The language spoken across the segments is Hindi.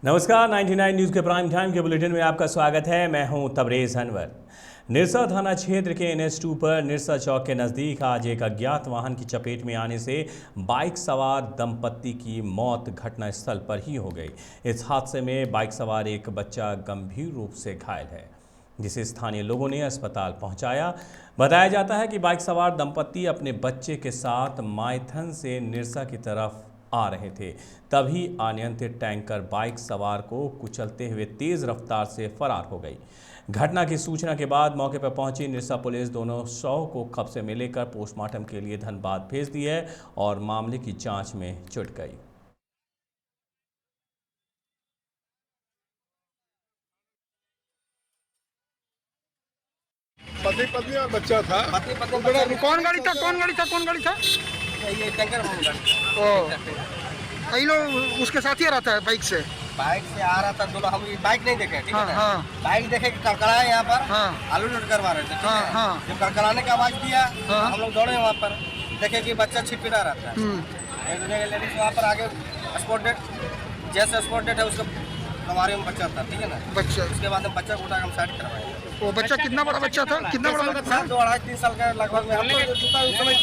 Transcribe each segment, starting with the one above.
नमस्कार 99 न्यूज़ के प्राइम टाइम के बुलेटिन में आपका स्वागत है। मैं हूं तबरेज़ अनवर। निरसा थाना क्षेत्र के NH2 पर निरसा चौक के नज़दीक आज एक अज्ञात वाहन की चपेट में आने से बाइक सवार दंपत्ति की मौत घटनास्थल पर ही हो गई। इस हादसे में बाइक सवार एक बच्चा गंभीर रूप से घायल है, जिसे स्थानीय लोगों ने अस्पताल पहुंचाया। बताया जाता है कि बाइक सवार दंपत्ति अपने बच्चे के साथ मायथन से निरसा की तरफ आ रहे थे, तभी अनियंत्रित टैंकर बाइक सवार को कुचलते हुए तेज रफ्तार से फरार हो गई। घटना की सूचना के बाद मौके पर पहुंची निरसा पुलिस दोनों शव को कब्जे में लेकर पोस्टमार्टम के लिए धनबाद भेज दी है और मामले की जांच में जुट गई। पति पत्नी और बच्चा था। पति पत्नी बड़ा कौन गाड़ी था ये टैंकर वाला गाड़ी। ओ ये लोग उसके साथ ही आ रहा था बाइक से। बाइक से आ रहा था दोनों। हम बाइक नहीं देखे, ठीक है ना? हाँ। बाइक देखे कि कड़कड़ाया यहाँ पर। हाँ। आलू लोड करवा रहे थे, ठीक है? हाँ। जब कड़कड़ाने का आवाज दिया हाँ। हम लोग दौड़े वहाँ पर, देखे कि बच्चा छिटपिटा रहा था। एक लेडीज वहाँ पर आगे स्पॉट डेट, जैसे स्पॉट डेट है उसका हमारे में बच्चा था, ठीक है ना? बच्चा उसके बाद हम बच्चा को उठा हम साइड करवाए। वो बच्चा कितना बड़ा बच्चा था? कितना बड़ा बच्चा था? 2-2.5-3 साल का लगभग में। हम तो जूता उस समय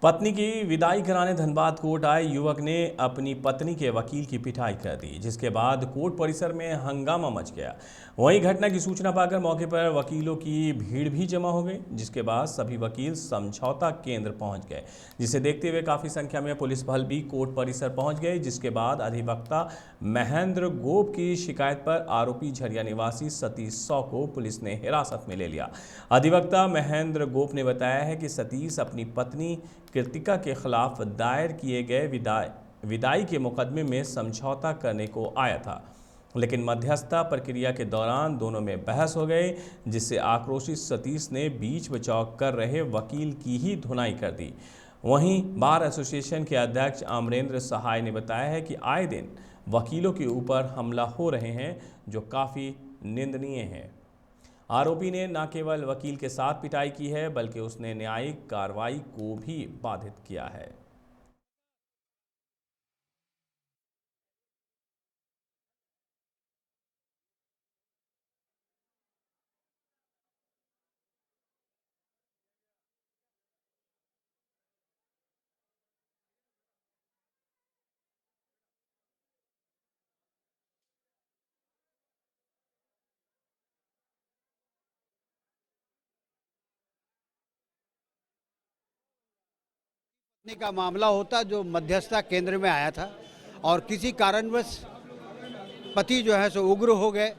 पत्नी की विदाई कराने धनबाद कोर्ट आए युवक ने अपनी पत्नी के वकील की पिटाई कर दी, जिसके बाद कोर्ट परिसर में हंगामा मच गया। वहीं घटना की सूचना पाकर मौके पर वकीलों की भीड़ भी जमा हो गई, जिसके बाद सभी वकील समझौता केंद्र पहुंच गए, जिसे देखते हुए काफ़ी संख्या में पुलिस बल भी कोर्ट परिसर पहुंच गए। जिसके बाद अधिवक्ता महेंद्र गोप की शिकायत पर आरोपी झरिया निवासी सतीश सौ को पुलिस ने हिरासत में ले लिया। अधिवक्ता महेंद्र गोप ने बताया है कि सतीश अपनी पत्नी कृतिका के खिलाफ दायर किए गए विदाई के मुकदमे में समझौता करने को आया था, लेकिन मध्यस्थता प्रक्रिया के दौरान दोनों में बहस हो गई, जिससे आक्रोशित सतीश ने बीच बचाव कर रहे वकील की ही धुनाई कर दी। वहीं बार एसोसिएशन के अध्यक्ष अमरेंद्र सहाय ने बताया है कि आए दिन वकीलों के ऊपर हमला हो रहे हैं, जो काफ़ी निंदनीय है। आरोपी ने न केवल वकील के साथ पिटाई की है, बल्कि उसने न्यायिक कार्रवाई को भी बाधित किया है। का मामला होता जो मध्यस्थता केंद्र में आया था और किसी कारणवश पति जो है सो उग्र हो गए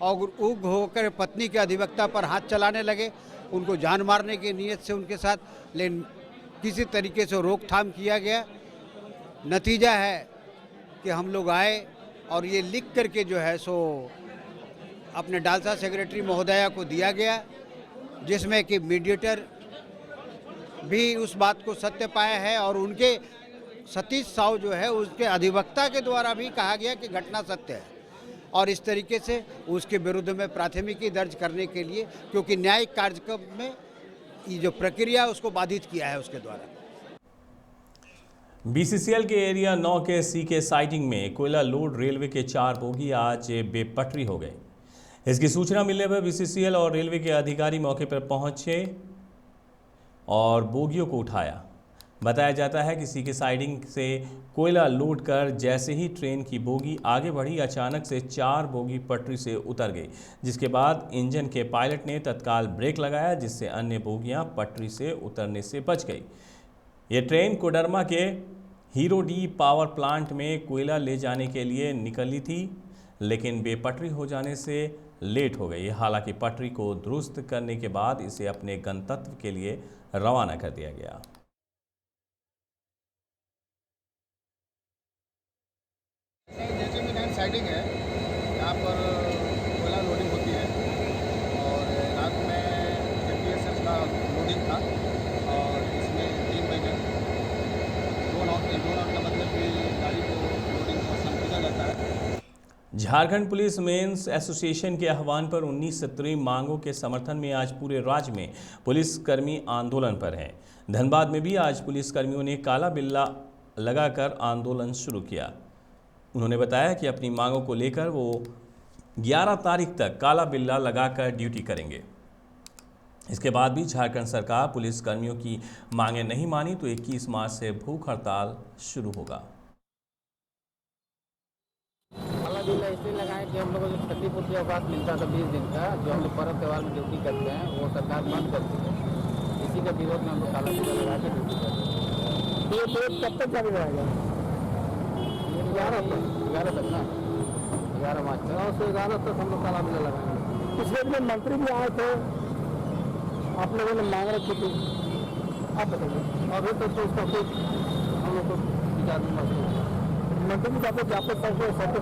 और उग्र होकर पत्नी के अधिवक्ता पर हाथ चलाने लगे, उनको जान मारने की नीयत से उनके साथ, लेकिन किसी तरीके से रोकथाम किया गया। नतीजा है कि हम लोग आए और ये लिख करके जो है सो अपने डालसा सेक्रेटरी महोदया को दिया गया, जिसमें कि मीडिएटर भी उस बात को सत्य पाया है और उनके सतीश साहू जो है उसके अधिवक्ता के द्वारा भी कहा गया कि घटना सत्य है और इस तरीके से उसके विरुद्ध में प्राथमिकी दर्ज करने के लिए, क्योंकि न्यायिक कार्यक्रम में ये जो प्रक्रिया है उसको बाधित किया है उसके द्वारा। BCCL के एरिया 9 के CK साइडिंग में कोयला लोड रेलवे के 4 बोगी आज बेपटरी हो गए। इसकी सूचना मिलने पर BCCL और रेलवे के अधिकारी मौके पर पहुंचे और बोगियों को उठाया। बताया जाता है कि CK साइडिंग से कोयला लोड कर जैसे ही ट्रेन की बोगी आगे बढ़ी, अचानक से 4 बोगी पटरी से उतर गई, जिसके बाद इंजन के पायलट ने तत्काल ब्रेक लगाया, जिससे अन्य बोगियां पटरी से उतरने से बच गई। ये ट्रेन कोडरमा के हीरो डी पावर प्लांट में कोयला ले जाने के लिए निकली थी, लेकिन बेपटरी हो जाने से लेट हो गई। हालांकि पटरी को दुरुस्त करने के बाद इसे अपने गंतव्य के लिए रवाना कर दिया गया। साइडिंग है, यहाँ पर कोयला लोडिंग होती है और रात में JPSL का लोडिंग था और इसमें 3 बजे 2 नॉट का मतलब कि गाड़ी को लोडिंग को संपूर्ण जाता है। झारखंड पुलिस मेंस एसोसिएशन के आह्वान पर 19 सत्रीय मांगों के समर्थन में आज पूरे राज्य में पुलिसकर्मी आंदोलन पर हैं। धनबाद में भी आज पुलिसकर्मियों ने काला बिल्ला लगाकर आंदोलन शुरू किया। उन्होंने बताया कि अपनी मांगों को लेकर वो 11 तारीख तक काला बिल्ला लगाकर ड्यूटी करेंगे। इसके बाद भी झारखंड सरकार पुलिस कर्मियों की मांगें नहीं मानी तो 21 मार्च से भूख हड़ताल शुरू होगा। काला बिल इसलिए लगाए कि हम लोगों को जो क्षतिपूर्ति अवकाश मिलता था 20 दिन का, जो हम लोग पर्व त्यौहार में ड्यूटी करते हैं, वो सरकार बंद कर दी है। इसी के विरोध में हम लोग काला बिल लगा के ड्यूटी करते हैं। ये विरोध कब तक जारी रहेगा? 11 तक ना, 11 मार्च तक। 9 से 11 तक हम लोग काला बिल लगाएंगे। पिछले दिन मंत्री भी आए थे, आप लोगों ने मांग रखी थी, आप बताइए। अभी तक तो उसका कुछ हम लोग को विचार विमर्श नहीं। मंत्री जाते व्यापक करके सबके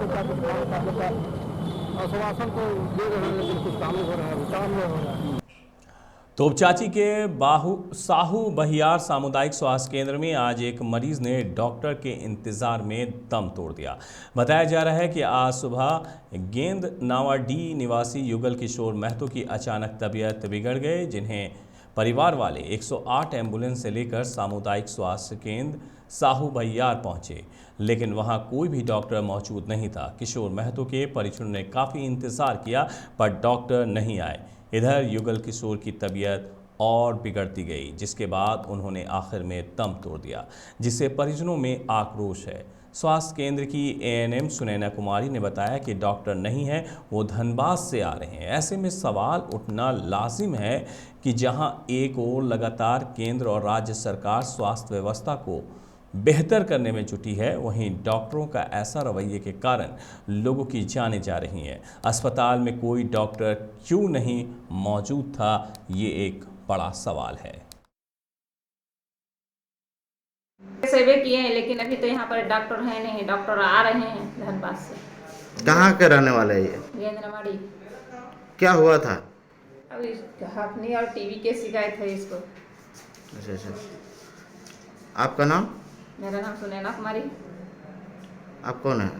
आश्वासन तो दे रहे हैं, लेकिन कुछ काम नहीं हो रहा है, काम नहीं हो रहा है। तोपचाची के साहू बहियार सामुदायिक स्वास्थ्य केंद्र में आज एक मरीज ने डॉक्टर के इंतजार में दम तोड़ दिया। बताया जा रहा है कि आज सुबह गेंद नावाडी निवासी युगल किशोर महतो की अचानक तबीयत बिगड़ गई, जिन्हें परिवार वाले 108 एम्बुलेंस से लेकर सामुदायिक स्वास्थ्य केंद्र साहू बहियार पहुंचे, लेकिन वहां कोई भी डॉक्टर मौजूद नहीं था। किशोर महतो के परिजनों ने काफ़ी इंतज़ार किया पर डॉक्टर नहीं आए। इधर युगल किशोर की तबीयत और बिगड़ती गई, जिसके बाद उन्होंने आखिर में दम तोड़ दिया, जिससे परिजनों में आक्रोश है। स्वास्थ्य केंद्र की एएनएम सुनैना कुमारी ने बताया कि डॉक्टर नहीं है, वो धनबाद से आ रहे हैं। ऐसे में सवाल उठना लाजिम है कि जहां एक ओर लगातार केंद्र और राज्य सरकार स्वास्थ्य व्यवस्था को बेहतर करने में जुटी है, वहीं डॉक्टरों का ऐसा रवैये के कारण लोगों की जानें जा रही हैं। अस्पताल में कोई डॉक्टर क्यों नहीं मौजूद था, ये एक बड़ा सवाल है। सर्वे किए हैं, लेकिन अभी तो यहाँ पर डॉक्टर है नहीं। डॉक्टर आ रहे हैं धनबाद से। कहाँ के रहने वाले हैं ये? गेंदनाबाड़ी। क्या हुआ था? अभी हफनी और टीबी के शिकायत है इसको। अच्छा अच्छा। आपका नाम? मेरा नाम सुनैना कुमारी। आप कौन है?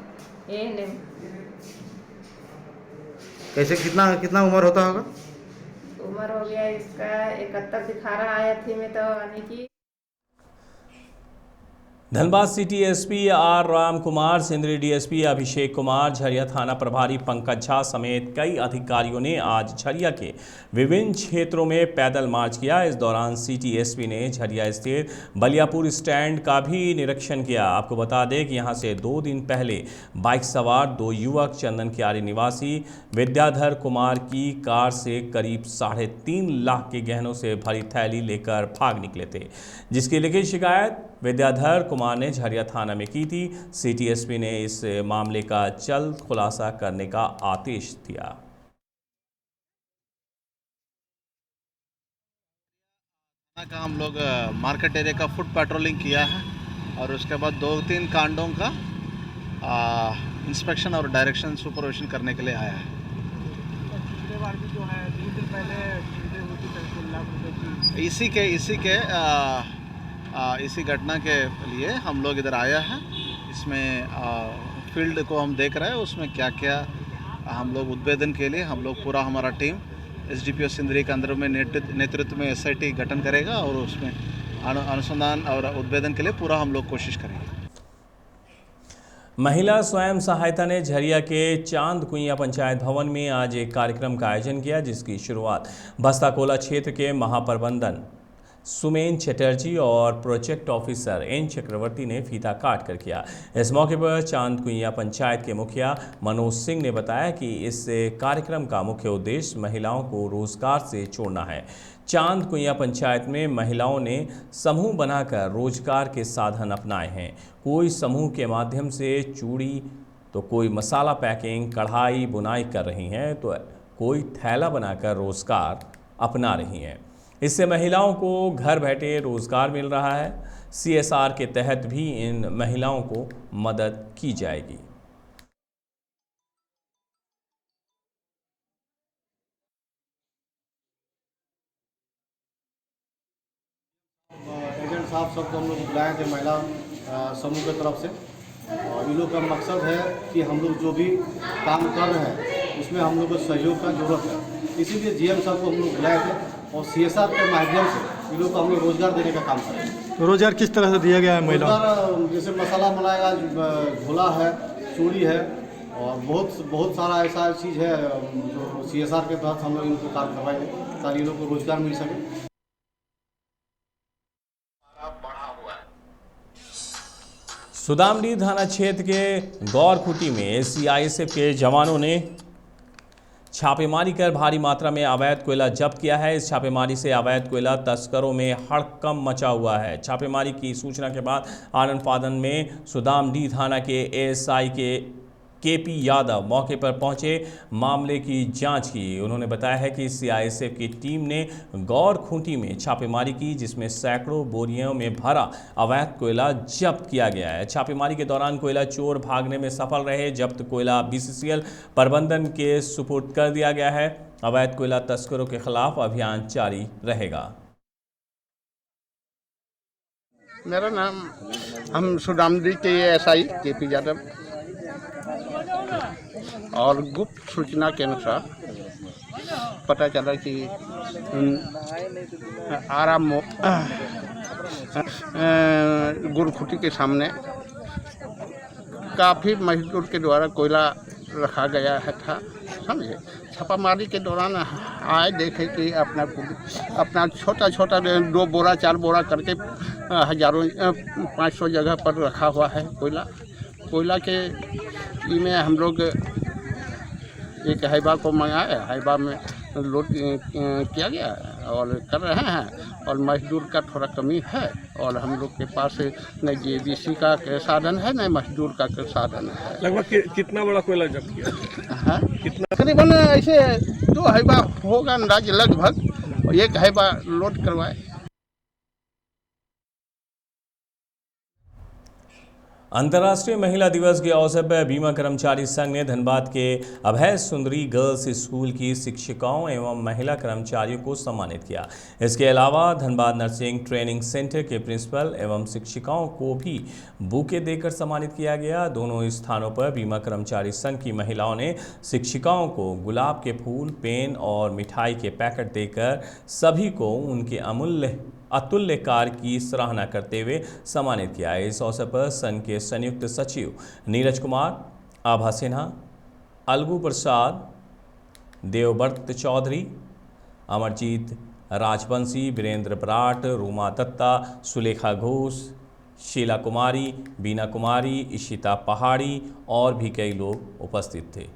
एएनएम। कैसे कितना उम्र होता होगा? उम्र हो गया इसका 71 दिखा रहा है थी में तो आने की। Dhanbad city SP R Ram Kumar, Sindri DSP Abhishek Kumar, Jharia थाना प्रभारी पंकज झा समेत कई अधिकारियों ने आज झरिया के विभिन्न क्षेत्रों में पैदल मार्च किया। इस दौरान सिटी एसपी ने झरिया स्थित बलियापुर स्टैंड का भी निरीक्षण किया। आपको बता दें कि यहां से 2 दिन पहले बाइक सवार 2 युवक चंदन क्यारी निवासी विद्याधर कुमार की कार से करीब 3.5 लाख के गहनों से भरी थैली लेकर भाग निकले थे, जिसकी लिखित शिकायत विद्याधर कुमार ने झरिया थाना में की थी। सिटी एसपी ने इस मामले का जल्द खुलासा करने का आदेश दिया। का हम लोग मार्केट एरिया का फुट पेट्रोलिंग किया है और उसके बाद 2-3 कांडों का इंस्पेक्शन और डायरेक्शन सुपरविजन करने के लिए आया है। जो है 2 दिन पहले इसी घटना के लिए हम लोग इधर आया है। इसमें फील्ड को हम देख रहे हैं, उसमें क्या क्या हम लोग उद्भेदन के लिए हम लोग पूरा हमारा टीम एसडीपीओ सिंदरी के अंदर में नेतृत्व में एसआईटी गठन करेगा और उसमें अनुसंधान और उद्भेदन के लिए पूरा हम लोग कोशिश करेंगे। महिला स्वयं सहायता ने झरिया के चांद कुइयां पंचायत भवन में आज एक कार्यक्रम का आयोजन किया, जिसकी शुरुआत बस्ताकोला क्षेत्र के महाप्रबंधन सुमेन चटर्जी और प्रोजेक्ट ऑफिसर एन चक्रवर्ती ने फीता काट कर किया। इस मौके पर चांद कुइयां पंचायत के मुखिया मनोज सिंह ने बताया कि इस कार्यक्रम का मुख्य उद्देश्य महिलाओं को रोजगार से जोड़ना है। चांद कुइयां पंचायत में महिलाओं ने समूह बनाकर रोजगार के साधन अपनाए हैं। कोई समूह के माध्यम से चूड़ी, तो कोई मसाला पैकिंग, कढ़ाई, बुनाई कर रही हैं, तो कोई थैला बनाकर रोजगार अपना रही हैं। इससे महिलाओं को घर बैठे रोजगार मिल रहा है। सीएसआर के तहत भी इन महिलाओं को मदद की जाएगी। एजेंट साहब सबको हम लोग बुलाए थे महिला समूह की तरफ से, और इन लोग का मकसद है कि हम लोग जो भी काम कर रहे हैं उसमें हम लोग को सहयोग का जरूरत है। इसीलिए जीएम साहब को हम लोग बुलाए थे और CSR के माध्यम से इन लोग को हम लोग रोजगार देने का काम करेंगे। तो रोजगार किस तरह से दिया गया है महिलाओं को? रोजगार जैसे मसाला बनाएगा, घोला है, चूड़ी है और बहुत सारा ऐसा चीज़ है जो CSR के तहत हम लोग इनको काम करवाएंगे ताकि लोग को रोजगार मिल सके। सुदामडी थाना क्षेत्र के गौरखुटी में CISF के जवानों ने छापेमारी कर भारी मात्रा में अवैध कोयला जब्त किया है। इस छापेमारी से अवैध कोयला तस्करों में हड़कंप मचा हुआ है। छापेमारी की सूचना के बाद आनन फादन में सुदामडी थाना के ASI के KP यादव मौके पर पहुंचे, मामले की जांच की। उन्होंने बताया है कि CISF की टीम ने गौरखुंटी में छापेमारी की, जिसमें सैकड़ों बोरियों में भरा अवैध कोयला जब्त किया गया है। छापेमारी के दौरान कोयला चोर भागने में सफल रहे। जब्त कोयला BCCL प्रबंधन के सुपुर्द कर दिया गया है। अवैध कोयला तस्करों के खिलाफ अभियान जारी रहेगा। मेरा नाम, हम सुदामडी के ASI KP यादव और गुप्त सूचना के अनुसार पता चला कि आराम गुरखुटी के सामने काफ़ी मजदूर के द्वारा कोयला रखा गया है था, समझे। छापामारी के दौरान आए देखे कि अपना छोटा छोटा 2 बोरा 4 बोरा करके हजारों 500 जगह पर रखा हुआ है कोयला के में हम लोग एक हाइबा को मंगाए, हाइबा में लोड किया गया और कर रहे हैं। और मजदूर का थोड़ा कमी है और हम लोग के पास न JBC का साधन है न मजदूर का साधन है। लगभग कितना बड़ा कोयला जब्त किया है? कितना तकरीबन ऐसे 2 हाइबा होगा अंदाज, लगभग 1 हाइबा लोड करवाए। अंतर्राष्ट्रीय महिला दिवस के अवसर पर बीमा कर्मचारी संघ ने धनबाद के अभय सुंदरी गर्ल्स स्कूल की शिक्षिकाओं एवं महिला कर्मचारियों को सम्मानित किया। इसके अलावा धनबाद नर्सिंग ट्रेनिंग सेंटर के प्रिंसिपल एवं शिक्षिकाओं को भी बुके देकर सम्मानित किया गया। दोनों स्थानों पर बीमा कर्मचारी संघ की महिलाओं ने शिक्षिकाओं को गुलाब के फूल, पेन और मिठाई के पैकेट देकर सभी को उनके अतुल्य कार्य की सराहना करते हुए सम्मानित किया। इस अवसर पर संघ के संयुक्त सचिव नीरज कुमार, आभा सिन्हा, अलगू प्रसाद, देवव्रत चौधरी, अमरजीत राजवंशी, वीरेंद्र बराट, रूमा दत्ता, सुलेखा घोष, शीला कुमारी, बीना कुमारी, इशिता पहाड़ी और भी कई लोग उपस्थित थे।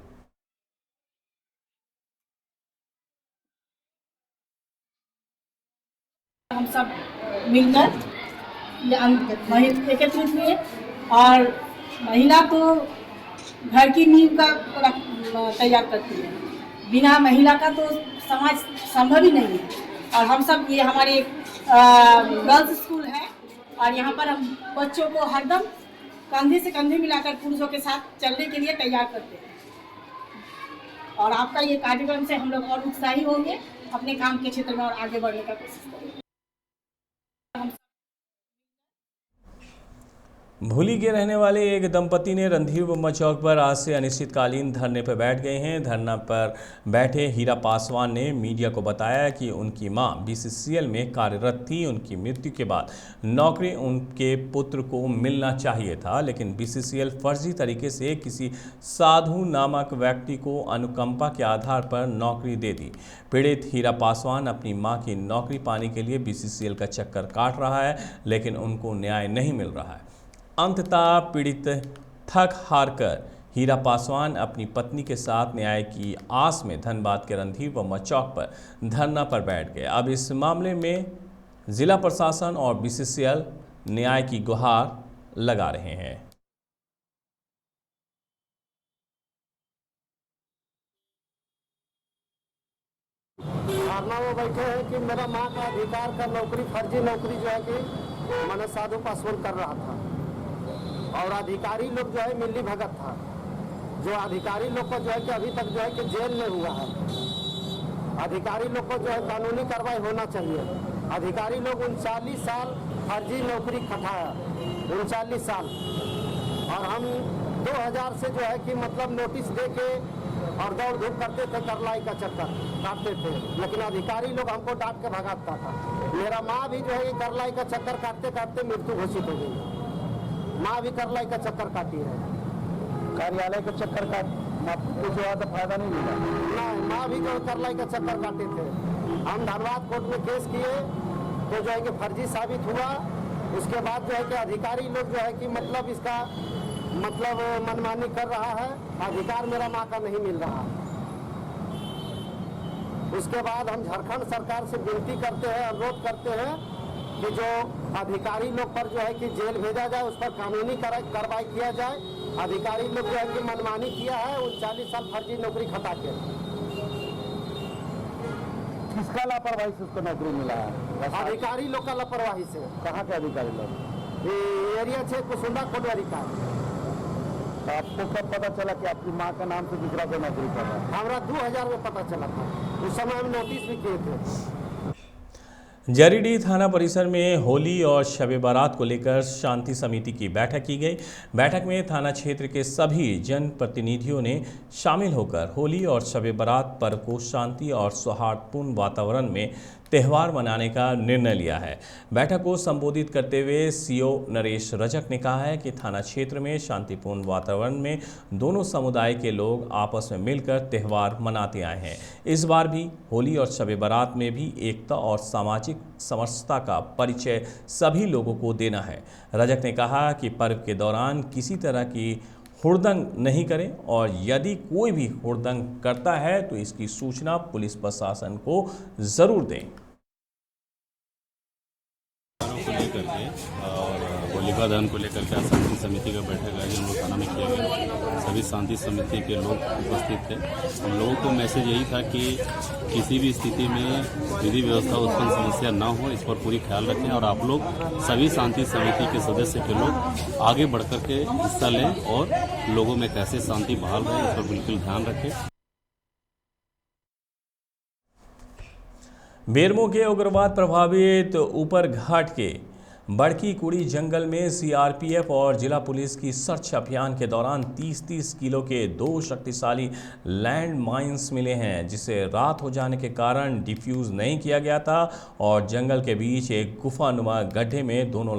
हम सब मिलकर एकत्रित हुए और महिला तो घर की नींव का तैयार करती है। बिना महिला का तो समाज संभव ही नहीं है। और हम सब, ये हमारे गर्ल्स स्कूल है और यहाँ पर हम बच्चों को हरदम कंधे से कंधे मिलाकर पुरुषों के साथ चलने के लिए तैयार करते हैं। और आपका ये कार्यक्रम से हम लोग और उत्साही होंगे, अपने काम के क्षेत्र में और आगे बढ़ने का कोशिश करेंगे। भूली के रहने वाले एक दंपति ने रणधीर वर्मा चौक पर आज से अनिश्चितकालीन धरने पर बैठ गए हैं। धरना पर बैठे हीरा पासवान ने मीडिया को बताया कि उनकी मां BCCL में कार्यरत थी। उनकी मृत्यु के बाद नौकरी उनके पुत्र को मिलना चाहिए था, लेकिन BCCL फर्जी तरीके से किसी साधु नामक व्यक्ति को अनुकंपा के आधार पर नौकरी दे दी। पीड़ित हीरा पासवान अपनी मां की नौकरी पाने के लिए BCCL का चक्कर काट रहा है, लेकिन उनको न्याय नहीं मिल रहा है। अंततः पीड़ित थक हार कर हीरा पासवान अपनी पत्नी के साथ न्याय की आस में धनबाद के रणधीर वर्मा चौक पर धरना पर बैठ गए। अब इस मामले में जिला प्रशासन और BCCL न्याय की गुहार लगा रहे हैं। धरना में बैठे हैं कि मेरा माँ का अधिकार का नौकरी, फर्जी नौकरी जो है कि मैंने साधु पासवान कर रहा था और अधिकारी लोग जो है मिली भगत था। जो अधिकारी लोग को जो है कि अभी तक जो है कि जेल में हुआ है। अधिकारी लोग को जो है कानूनी कार्रवाई होना चाहिए। अधिकारी लोग 39 साल फर्जी नौकरी खटाया, 39 साल। और हम 2000 से जो है कि मतलब नोटिस दे के और दौड़ धूप करते थे, करलाई का चक्कर काटते थे, लेकिन अधिकारी लोग हमको डांट के भगाता था। मेरा माँ भी जो है ये करलाई का चक्कर काटते काटते मृत्यु घोषित हो गई। माँ भी करलाई का चक्कर काटी है। कार्यालय का चक्कर काट कुछ ज़्यादा फायदा नहीं मिला। नहीं, माँ भी जो करलाई का चक्कर काटे थे। हम धनबाद कोर्ट में केस किए तो जो है कि फर्जी साबित हुआ। उसके बाद जो है कि अधिकारी लोग जो है कि मतलब इसका मतलब मनमानी कर रहा है, अधिकार मेरा माँ का नहीं मिल रहा। उसके बाद हम झारखंड सरकार से विनती करते हैं, अनुरोध करते हैं कि जो अधिकारी लोग पर जो है कि जेल भेजा जाए, उस पर कानूनी कार्रवाई किया जाए। अधिकारी लोग जो है कि मनमानी किया है, 39 साल फर्जी नौकरी खटा के। किसका लापरवाही से उसको नौकरी मिला है? अधिकारी लोग का लापरवाही से। कहाँ के अधिकारी लोग? ये एरिया 6 कुसुंडा कोटवारी का। तो आपको कब पता चला कि आपकी माँ का नाम से दूसरा कोई नौकरी कर रहा है? हमारा 2000 में पता चला था। उस समय हम नोटिस भी किए थे। जरीडीह थाना परिसर में होली और शब बारात को लेकर शांति समिति की बैठक की गई। बैठक में थाना क्षेत्र के सभी जनप्रतिनिधियों ने शामिल होकर होली और शब बारात पर्व को शांति और सौहार्दपूर्ण वातावरण में त्यौहार मनाने का निर्णय लिया है। बैठक को संबोधित करते हुए सीओ नरेश रजक ने कहा है कि थाना क्षेत्र में शांतिपूर्ण वातावरण में दोनों समुदाय के लोग आपस में मिलकर त्यौहार मनाते आए हैं। इस बार भी होली और शब बारात में भी एकता और सामाजिक समरसता का परिचय सभी लोगों को देना है। रजक ने कहा कि पर्व के दौरान किसी तरह की हुड़दंग नहीं करें और यदि कोई भी हुड़दंग करता है तो इसकी सूचना पुलिस प्रशासन को जरूर दें। और होलिका दहन को लेकर के शांति समिति का बैठक आज हम लोग थाना में किया गया। सभी शांति समिति के लोग उपस्थित थे। हम लोगों को मैसेज यही था कि किसी भी स्थिति में विधि व्यवस्था उत्पन्न समस्या ना हो, इस पर पूरी ख्याल रखें और आप लोग सभी शांति समिति के सदस्य के लोग आगे बढ़ कर के हिस्सा लें और लोगों में कैसे शांति बहाल रहे इस पर बिल्कुल ध्यान रखें। बेरमो के उग्रवाद प्रभावित ऊपर घाट के बड़की कुड़ी जंगल में सीआरपीएफ और जिला पुलिस की सर्च अभियान के दौरान 30-30 किलो के 2 शक्तिशाली लैंड माइंस मिले हैं, जिसे रात हो जाने के कारण डिफ्यूज नहीं किया गया था और जंगल के बीच एक गुफानुमा गड्ढे में दोनों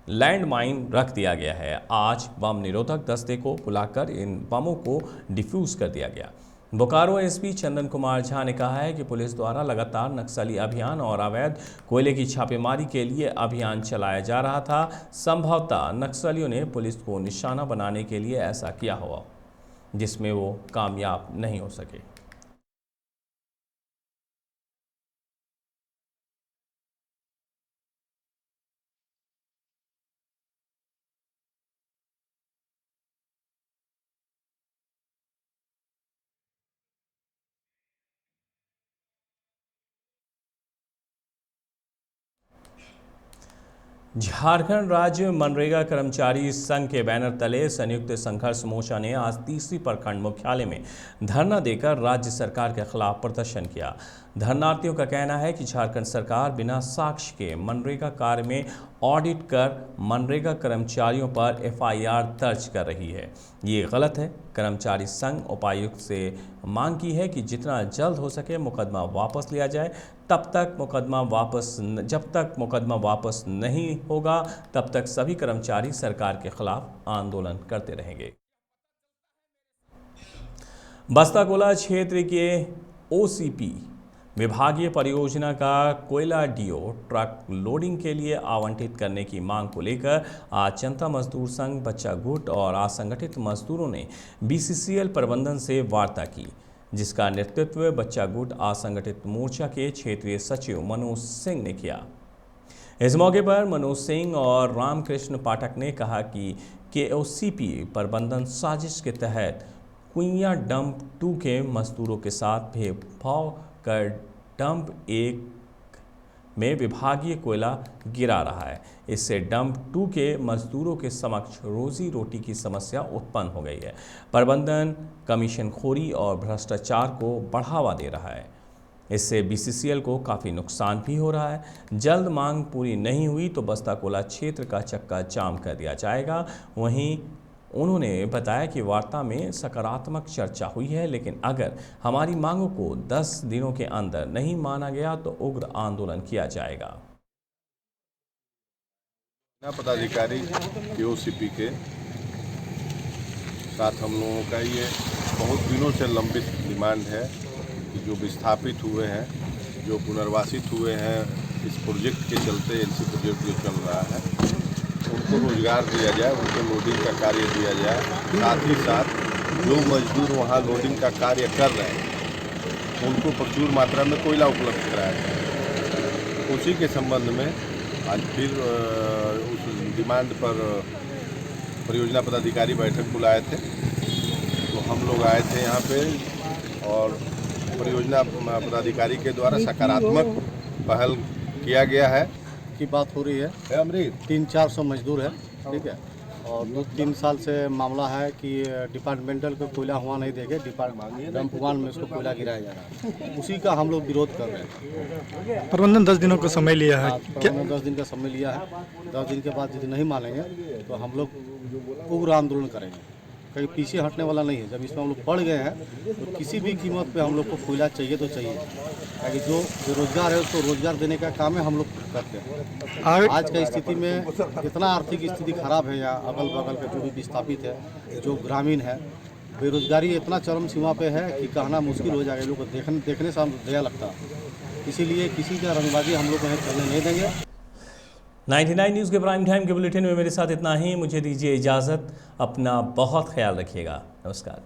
लैंड माइन रख दिया गया है। आज बम निरोधक दस्ते को बुलाकर इन बमों को डिफ्यूज कर दिया गया। बोकारो एसपी चंदन कुमार झा ने कहा है कि पुलिस द्वारा लगातार नक्सली अभियान और अवैध कोयले की छापेमारी के लिए अभियान चलाया जा रहा था। संभवतः नक्सलियों ने पुलिस को निशाना बनाने के लिए ऐसा किया हुआ, जिसमें वो कामयाब नहीं हो सके। झारखंड राज्य मनरेगा कर्मचारी संघ के बैनर तले संयुक्त संघर्ष मोर्चा ने आज तीसरी प्रखंड मुख्यालय में धरना देकर राज्य सरकार के खिलाफ प्रदर्शन किया। धरनार्थियों का कहना है कि झारखंड सरकार बिना साक्ष्य के मनरेगा कार्य में ऑडिट कर मनरेगा कर्मचारियों पर एफआईआर दर्ज कर रही है। ये गलत है। कर्मचारी संघ उपायुक्त से मांग की है कि जितना जल्द हो सके मुकदमा वापस लिया जाए। जब तक मुकदमा वापस नहीं होगा तब तक सभी कर्मचारी सरकार के खिलाफ आंदोलन करते रहेंगे। बस्ताकोला क्षेत्र के ओसीपी विभागीय परियोजना का कोयला डीओ ट्रक लोडिंग के लिए आवंटित करने की मांग को लेकर आज जनता मजदूर संघ, बच्चा गुट और असंगठित मजदूरों ने बीसीसीएल प्रबंधन से वार्ता की, जिसका नेतृत्व बच्चा गुट असंगठित मोर्चा के क्षेत्रीय सचिव मनोज सिंह ने किया। इस मौके पर मनोज सिंह और रामकृष्ण पाठक ने कहा कि केओसीपी प्रबंधन साजिश के तहत कुइया डंप 2 के मजदूरों के साथ भेदभाव कर डंप 1 में विभागीय कोयला गिरा रहा है। इससे डंप 2 के मजदूरों के समक्ष रोजी रोटी की समस्या उत्पन्न हो गई है। प्रबंधन कमीशनखोरी और भ्रष्टाचार को बढ़ावा दे रहा है। इससे बीसीसीएल को काफ़ी नुकसान भी हो रहा है। जल्द मांग पूरी नहीं हुई तो बस्ताकोला क्षेत्र का चक्का जाम कर दिया जाएगा। वहीं उन्होंने बताया कि वार्ता में सकारात्मक चर्चा हुई है, लेकिन अगर हमारी मांगों को 10 दिनों के अंदर नहीं माना गया तो उग्र आंदोलन किया जाएगा। पदाधिकारी पीओसीपी के साथ हम लोगों का ये बहुत दिनों से लंबित डिमांड है कि जो विस्थापित हुए हैं, जो पुनर्वासित हुए हैं इस प्रोजेक्ट के चलते, एनसी प्रोजेक्ट जो चल रहा है, उनको रोजगार दिया जाए, उनको लोडिंग का कार्य दिया जाए। साथ ही साथ जो मजदूर वहाँ लोडिंग का कार्य कर रहे हैं उनको प्रचुर मात्रा में कोयला उपलब्ध कराया जाए। उसी के संबंध में आज फिर उस डिमांड पर परियोजना पदाधिकारी बैठक बुलाए थे, तो हम लोग आए थे यहाँ पे और परियोजना पदाधिकारी के द्वारा सकारात्मक पहल किया गया है की बात हो रही है। अमृत 300-400 मजदूर है, ठीक है, और 2-3 साल से मामला है कि डिपार्टमेंटल को कोयला हुआ नहीं देंगे, डंप-वन में उसको कोयला गिराया जा रहा है। उसी का हम लोग विरोध कर रहे हैं। प्रबंधन 10 दिनों का समय लिया है। प्रबंधन 10 दिन का समय लिया है। 10 दिन के बाद यदि नहीं मानेंगे तो हम लोग उग्र आंदोलन करेंगे। कहीं पीछे हटने वाला नहीं है। जब इसमें हम लोग पड़ गए हैं तो किसी भी कीमत पे हम लोग को कोयला चाहिए तो चाहिए, ताकि जो बेरोजगार है उसको रोजगार देने का काम है हम लोग करते हैं। आज की स्थिति में इतना आर्थिक स्थिति खराब है, यहाँ अगल बगल के जो भी विस्थापित है, जो ग्रामीण है, बेरोजगारी इतना चरम सीमा पे है कि कहना मुश्किल हो जाएगा। लोग देखने से हम दया लगता है, इसीलिए किसी का रंगबाजी हम लोग कहीं चलने नहीं देंगे। 99 न्यूज़ के प्राइम टाइम के बुलेटिन में मेरे साथ इतना ही। मुझे दीजिए इजाज़त। अपना बहुत ख्याल रखिएगा। नमस्कार।